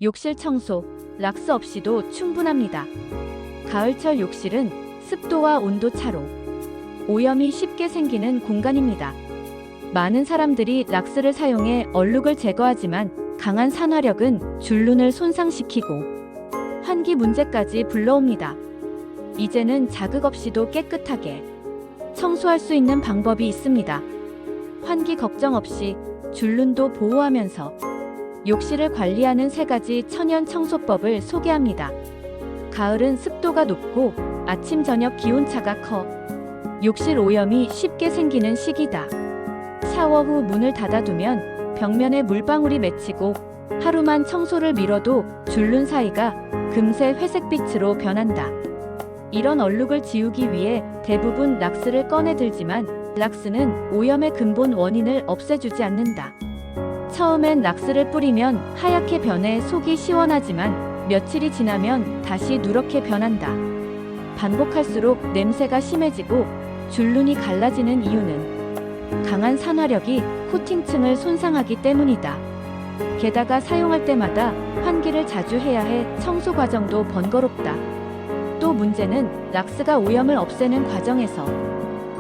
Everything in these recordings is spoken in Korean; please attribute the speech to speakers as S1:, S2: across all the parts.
S1: 욕실 청소, 락스 없이도 충분합니다. 가을철 욕실은 습도와 온도 차로 오염이 쉽게 생기는 공간입니다. 많은 사람들이 락스를 사용해 얼룩을 제거하지만 강한 산화력은 줄눈을 손상시키고 환기 문제까지 불러옵니다. 이제는 자극 없이도 깨끗하게 청소할 수 있는 방법이 있습니다. 환기 걱정 없이 줄눈도 보호하면서 욕실을 관리하는 3가지 천연 청소법을 소개합니다. 가을은 습도가 높고 아침 저녁 기온차가 커 욕실 오염이 쉽게 생기는 시기다. 샤워 후 문을 닫아두면 벽면에 물방울이 맺히고 하루만 청소를 미뤄도 줄눈 사이가 금세 회색빛으로 변한다. 이런 얼룩을 지우기 위해 대부분 락스를 꺼내 들지만 락스는 오염의 근본 원인을 없애주지 않는다. 처음엔 락스를 뿌리면 하얗게 변해 속이 시원하지만 며칠이 지나면 다시 누렇게 변한다. 반복할수록 냄새가 심해지고 줄눈이 갈라지는 이유는 강한 산화력이 코팅층을 손상하기 때문이다. 게다가 사용할 때마다 환기를 자주 해야 해 청소 과정도 번거롭다. 또 문제는 락스가 오염을 없애는 과정에서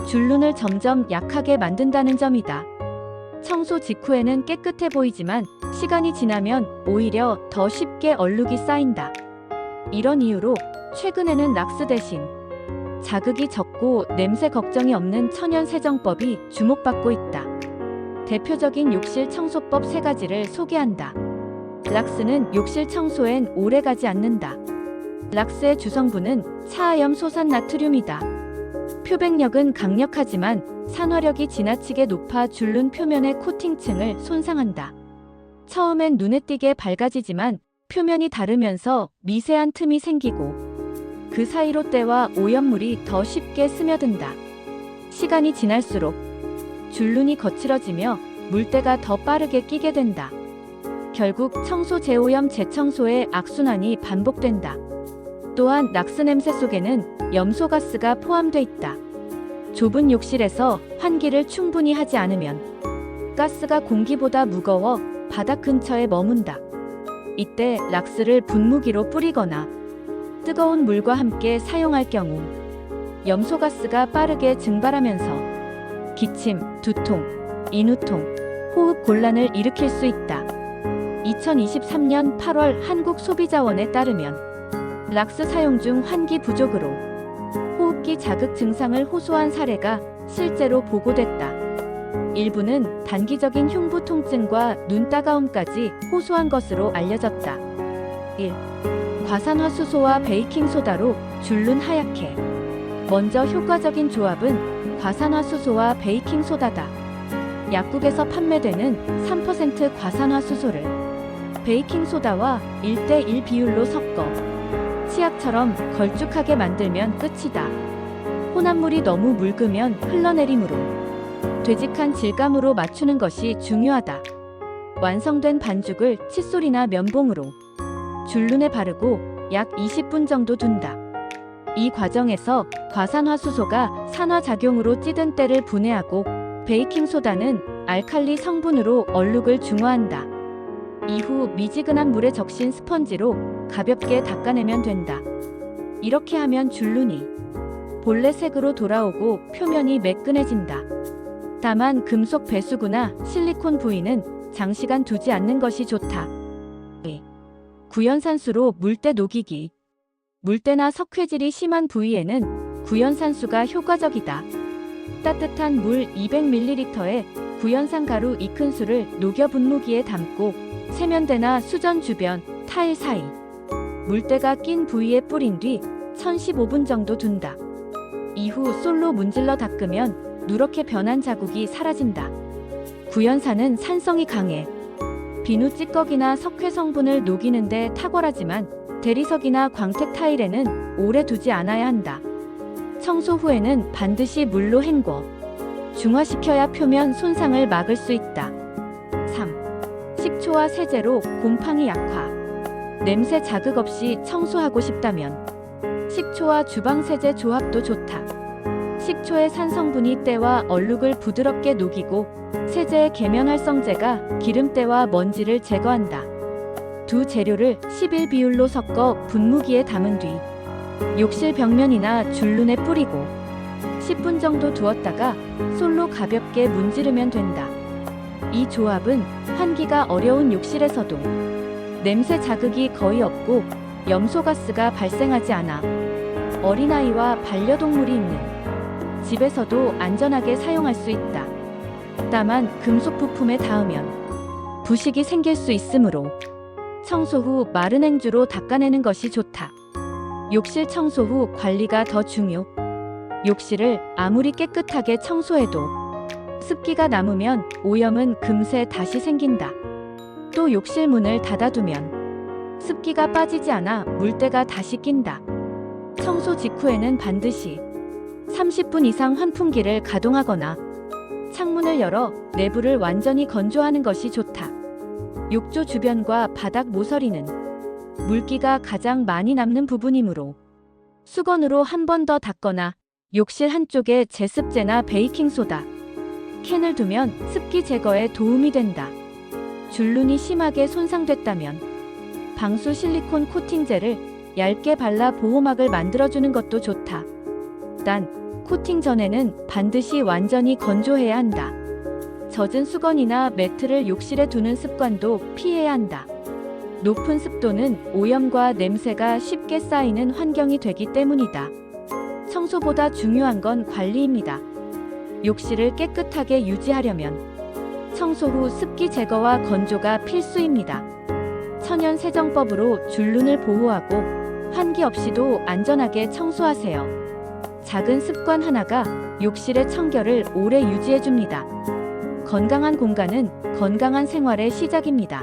S1: 줄눈을 점점 약하게 만든다는 점이다. 청소 직후에는 깨끗해 보이지만 시간이 지나면 오히려 더 쉽게 얼룩이 쌓인다. 이런 이유로 최근에는 락스 대신 자극이 적고 냄새 걱정이 없는 천연 세정법이 주목받고 있다. 대표적인 욕실 청소법 3가지를 소개한다. 락스는 욕실 청소엔 오래가지 않는다. 락스의 주성분은 차하염 소산 나트륨이다. 표백력은 강력하지만 산화력이 지나치게 높아 줄눈 표면의 코팅층을 손상한다. 처음엔 눈에 띄게 밝아지지만 표면이 닳으면서 미세한 틈이 생기고 그 사이로 때와 오염물이 더 쉽게 스며든다. 시간이 지날수록 줄눈이 거칠어지며 물때가 더 빠르게 끼게 된다. 결국 청소 재오염 재청소의 악순환이 반복된다. 또한 락스 냄새 속에는 염소가스가 포함돼 있다. 좁은 욕실에서 환기를 충분히 하지 않으면 가스가 공기보다 무거워 바닥 근처에 머문다. 이때 락스를 분무기로 뿌리거나 뜨거운 물과 함께 사용할 경우 염소가스가 빠르게 증발하면서 기침, 두통, 인후통, 호흡 곤란을 일으킬 수 있다. 2023년 8월 한국소비자원에 따르면 락스 사용 중 환기 부족으로 호흡기 자극 증상을 호소한 사례가 실제로 보고됐다. 일부는 단기적인 흉부 통증과 눈 따가움까지 호소한 것으로 알려졌다. 1. 과산화수소와 베이킹소다로 줄눈 하얗게. 먼저 효과적인 조합은 과산화수소와 베이킹소다다. 약국에서 판매되는 3% 과산화수소를 베이킹소다와 1:1 비율로 섞어 치약처럼 걸쭉하게 만들면 끝이다. 혼합물이 너무 묽으면 흘러내리므로 되직한 질감으로 맞추는 것이 중요하다. 완성된 반죽을 칫솔이나 면봉으로 줄눈에 바르고 약 20분 정도 둔다. 이 과정에서 과산화수소가 산화작용으로 찌든 때를 분해하고 베이킹소다는 알칼리 성분으로 얼룩을 중화한다. 이후 미지근한 물에 적신 스펀지로 가볍게 닦아내면 된다. 이렇게 하면 줄눈이 본래 색으로 돌아오고 표면이 매끈해진다. 다만 금속 배수구나 실리콘 부위는 장시간 두지 않는 것이 좋다. 2. 구연산수로 물때 녹이기. 물때나 석회질이 심한 부위에는 구연산수가 효과적이다. 따뜻한 물 200ml에 구연산 가루 2큰술을 녹여 분무기에 담고 세면대나 수전 주변, 타일 사이, 물때가 낀 부위에 뿌린 뒤 1015분 정도 둔다. 이후 솔로 문질러 닦으면 누렇게 변한 자국이 사라진다. 구연산은 산성이 강해 비누 찌꺼기나 석회 성분을 녹이는데 탁월하지만 대리석이나 광택 타일에는 오래 두지 않아야 한다. 청소 후에는 반드시 물로 헹궈 중화시켜야 표면 손상을 막을 수 있다. 3. 식초와 세제로 곰팡이 약화. 냄새 자극 없이 청소하고 싶다면 식초와 주방세제 조합도 좋다. 식초의 산성분이 때와 얼룩을 부드럽게 녹이고 세제의 계면활성제가 기름때와 먼지를 제거한다. 두 재료를 11 비율로 섞어 분무기에 담은 뒤 욕실 벽면이나 줄눈에 뿌리고 10분 정도 두었다가 솔로 가볍게 문지르면 된다. 이 조합은 환기가 어려운 욕실에서도 냄새 자극이 거의 없고 염소가스가 발생하지 않아 어린아이와 반려동물이 있는 집에서도 안전하게 사용할 수 있다. 다만 금속 부품에 닿으면 부식이 생길 수 있으므로 청소 후 마른 행주로 닦아내는 것이 좋다. 욕실 청소 후 관리가 더 중요. 욕실을 아무리 깨끗하게 청소해도 습기가 남으면 오염은 금세 다시 생긴다. 또 욕실 문을 닫아두면 습기가 빠지지 않아 물때가 다시 낀다. 청소 직후에는 반드시 30분 이상 환풍기를 가동하거나 창문을 열어 내부를 완전히 건조하는 것이 좋다. 욕조 주변과 바닥 모서리는 물기가 가장 많이 남는 부분이므로 수건으로 한 번 더 닦거나 욕실 한쪽에 제습제나 베이킹소다, 캔을 두면 습기 제거에 도움이 된다. 줄눈이 심하게 손상됐다면 방수 실리콘 코팅제를 얇게 발라 보호막을 만들어주는 것도 좋다. 단, 코팅 전에는 반드시 완전히 건조해야 한다. 젖은 수건이나 매트를 욕실에 두는 습관도 피해야 한다. 높은 습도는 오염과 냄새가 쉽게 쌓이는 환경이 되기 때문이다. 청소보다 중요한 건 관리입니다. 욕실을 깨끗하게 유지하려면 청소 후 습기 제거와 건조가 필수입니다. 천연 세정법으로 줄눈을 보호하고 환기 없이도 안전하게 청소하세요. 작은 습관 하나가 욕실의 청결을 오래 유지해줍니다. 건강한 공간은 건강한 생활의 시작입니다.